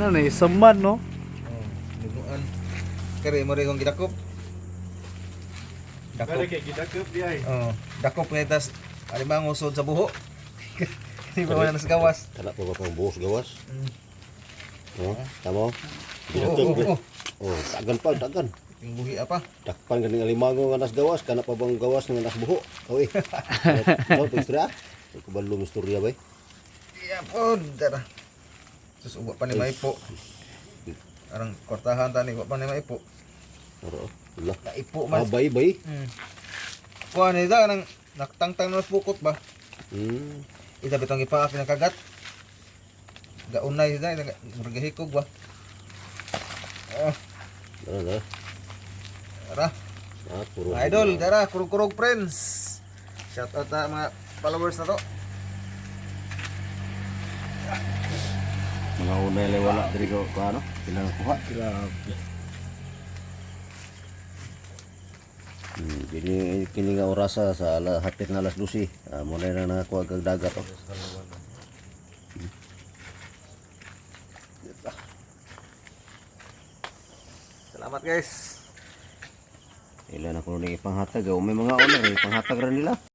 Ano na isaman no? Oh, nunuan. Kare mo rin kong gidakop. Kare kay gidakop di ay. Oh, dakop kay tas alimang usod sa buho. Di ba wala nas gawas? Kana pa ba pang buhos gawas? Oh, tamo. Oo. Oh, tagan pa, tagan. Yung buhi apa? Dakpan ganing alimango nga nas gawas, kana pa bang gawas nga nas buho. Oy. No, istorya. Ko balong istorya bay. Iya po, dara. Sus uwa pa ni maipo. Arang kortahan tani uwa pa ni maipo. Oro. Ulah. Naipo mas. Bay bay. Kuha ni da nang naktangtang na pukot ba? Ita bitong ipaak ng kagat. Gaunay da murgahikog ba? Dara. Tara. Puro. Idol, tara, kurog-kurog friends. Shout out na mga followers na to. Mga unay lay wala diri ko ano? Pila kuha. Kini nga orasa sa hapit na alas 12. Muna na nakuha kag dagat oh. Salamat guys. Ilan ako ning ipanghatag, may mga owner ipanghatag ra nila.